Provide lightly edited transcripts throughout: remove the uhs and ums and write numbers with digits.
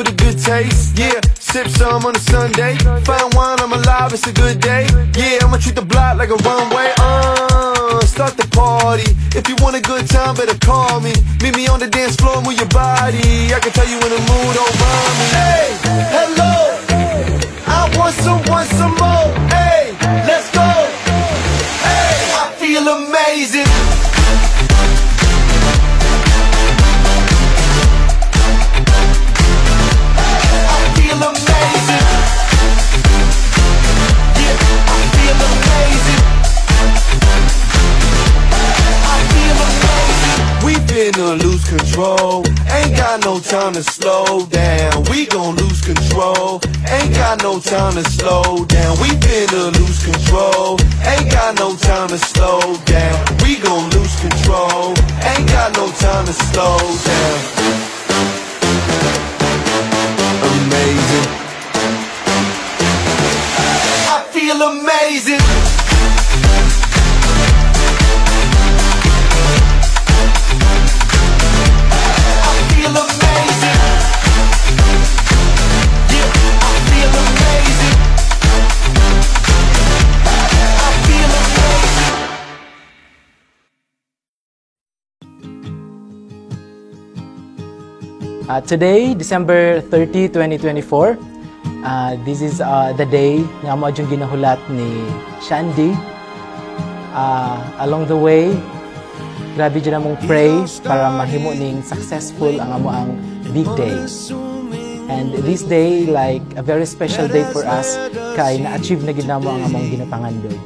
for the good taste. Yeah, sip some on a Sunday. Fine wine, I'm alive, it's a good day. Yeah, I'ma treat the block like a runway. Start the party. If you want a good time, better call me. Meet me on the dance floor, move your body. I can tell you in the mood, don't mind me. Hey, hello. I want some more. Hey, let's go. Hey, I feel amazing. Finna lose control, ain't got no time to slow down. We gon' lose control, ain't got no time to slow down. We finna lose control, ain't got no time to slow down. We gon' lose control, ain't got no time to slow down. Amazing, I feel amazing. Today, December 30, 2024, this is the day nga mo yung ginahulat ni Shandy. Along the way, grabe dyan namong pray para mahimo ning successful ang amo ang big day. And this day, like a very special day for us, kay na-achieve na gid namo ang among ginapangandoy.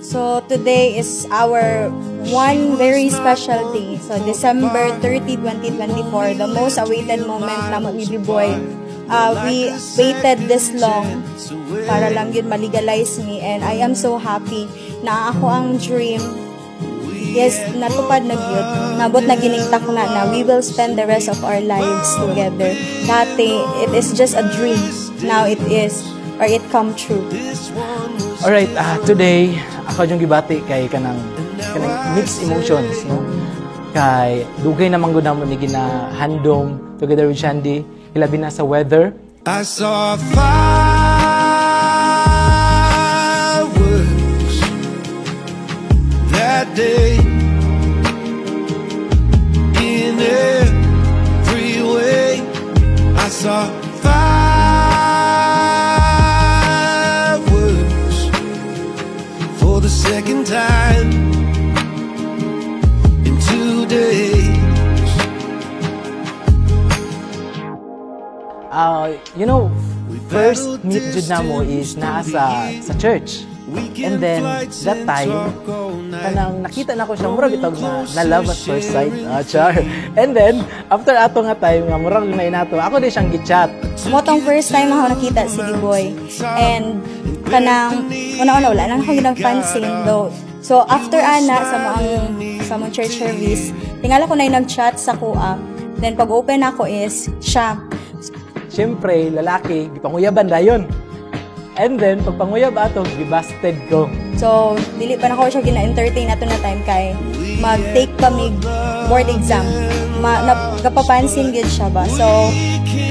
So today is our one very special day. So December 30, 2024, the most awaited moment naman ni B-Boy. We waited this long para lang yun malegalize me, and I am so happy na ako ang dream. Yes, natupad na yun. Nabot na giningtak na we will spend the rest of our lives together. Dati, it is just a dream. Now it is, or it come true. Alright, today, ako yung gibati kay kanang mixed emotions, no? Kay dugay namang gud namon ni ginahandom together with Shandy, hilabi na sa weather. I saw fireworks that day in every way. I saw the second time in 2 days. You know, first meet jud namo is naa sa church. And then that time kanang nakita na ko siya murag itog na love at first sight. Char. And then after ato nga time nga murag na inato, ako din siyang gichat. Mo tong first time ako nakita si B-Boy. And kanang una-una wala nang ako ginagpansin though. So after ana sa mga church service, tingala ko na yung nag-chat sa kuha. Then pag open ako is siya. Siyempre, lalaki, gipanguyaban dayon. And then pag panguyab ato, gibasted ko. So dili pa na ko siya gina-entertain ato na time kay mag-take pa mig board exam. Nagapapansin gid siya ba. So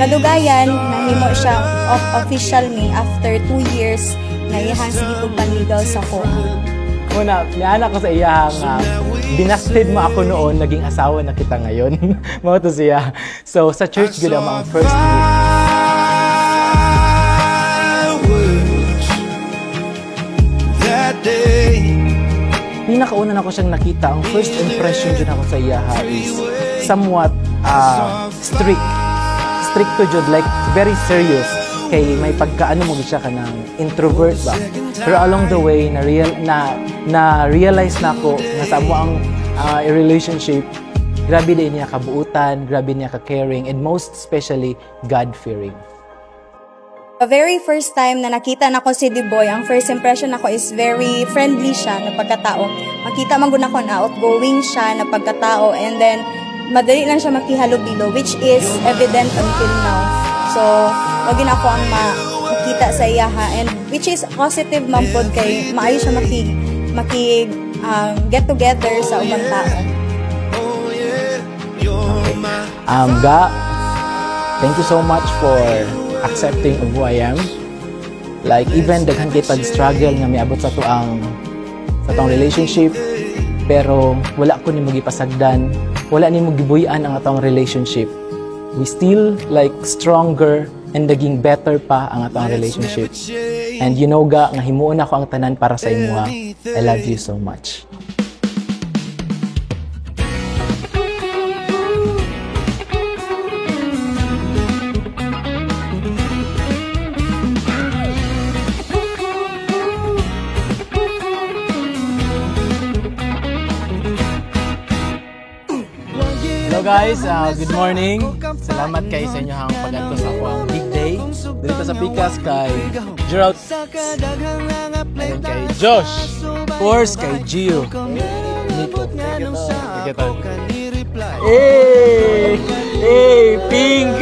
kadugayan nahimo siya official me after 2 years na iyahang sige kong panligaw sa ko. Una, niana ko sa iyahang binasted mo ako noon, naging asawa na kita ngayon. Mga to siya. So sa church gud ang mga first meet. Pinakauna na ko siyang nakita, ang first impression dyan ako sa iyaha is somewhat strict to jud, like very serious. Kay may pagkaano mo siya kanang introvert ba. Pero along the way na realize na ko na sa mo ang relationship, grabe din niya kabuutan, grabe niya ka-caring, and most especially God-fearing. The very first time na nakita na ko si B-Boy, ang first impression ako is very friendly siya na pagkatao. Makita man gud ako na outgoing siya na pagkatao, and then madali lang siya makihalubilo, which is evident until now. So, wag na ako ang makita sa iyaha, and which is positive man pod kay maayo siya get together sa ubang tao. thank you so much for accepting of who I am. Like, even daghan kay pag-struggle nga miabot sa tong relationship, pero wala ko nimo gipasagdan, wala nimo gibuy-an ang atong relationship. We still like stronger and naging better pa ang atong relationship. And you know nga himuon ako ang tanan para sa imuha. I love you so much. Hello guys, good morning. Salamat kay sa inyo ang pag-adto sa akong big day. Dito sa Pikas kay Gerald, and kay Josh, of course kay Gio, Nico. Hey, pink.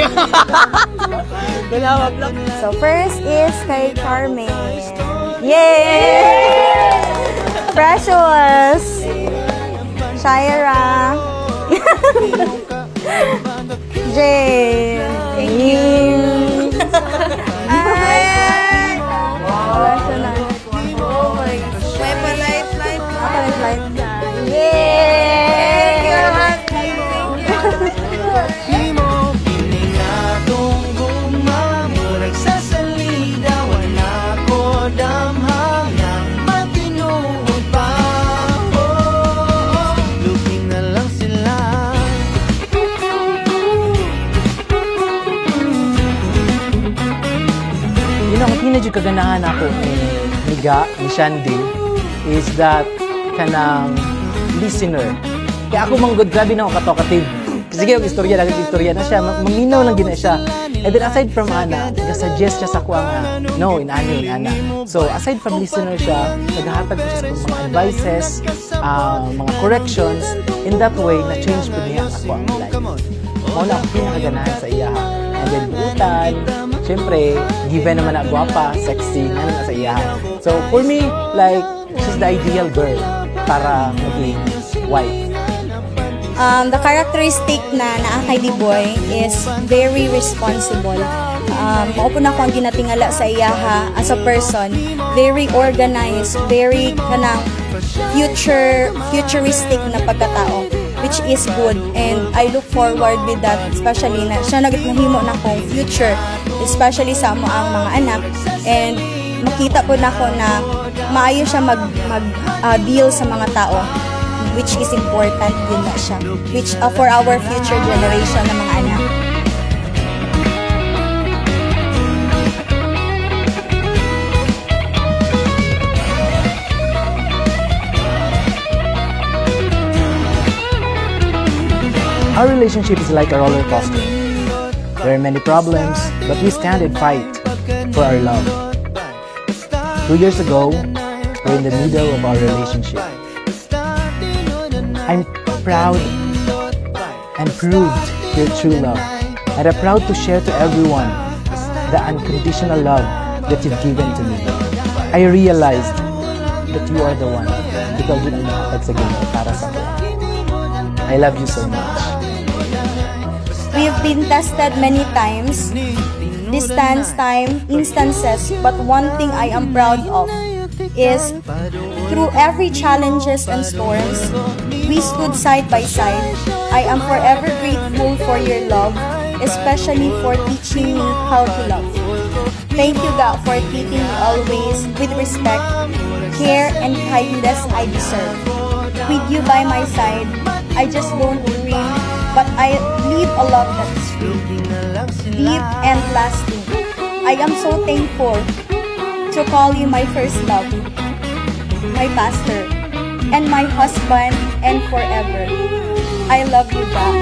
So first is kay Carmen. Yay! Precious! Shaira! Jane! Thank you! Ay! Wala siya na. Oh my God. Swipe life. Yay! Medyo kaganahan ako ni Shandy is that kanang listener. Kaya ako manggod, grabe na ako katokative. Sige, yung istorya na siya, maminaw lang gina siya. And then aside from Ana, nag-suggest siya sa kuha nga, no, inani. So aside from listener siya, naghahatag ko siya sa mga advices, mga corrections. In that way, na-change ko niya ako ang life. Muna ako pinakaganahan sa iya. And then buutan, siyempre, given naman na guwapa, sexy, ano na sa iya. So for me, like, she's the ideal girl para maging wife. The characteristic na kay D-Boy is very responsible. Maupon ako ang ginatingala sa iyaha as a person. Very organized, very kanang futuristic na pagkatao, which is good. And I look forward with that, especially na siya nahimo na kong future, especially sa ang mga anak. And makita po na ko na maayo siya mag-deal sa mga tao, which is important din na siya, which for our future generation ng mga anak. Our relationship is like a roller coaster. There are many problems, but we stand and fight for our love. 2 years ago, we're in the middle of our relationship. I'm proud and proved your true love, and I'm proud to share to everyone the unconditional love that you've given to me. I realized that you are the one. Ikaw din ang nahatag sa Ginoo para sa akin. I love you so much. We've been tested many times, distance, time, instances, but one thing I am proud of is through every challenges and storms, we stood side by side. I am forever grateful for your love, especially for teaching me how to love. Thank you, God, for treating me always with respect, care, and kindness I deserve. With you by my side, I just don't dream, but I live a love that is true, deep and lasting. I am so thankful to call you my first love, my pastor, and my husband, and forever. I love you, God.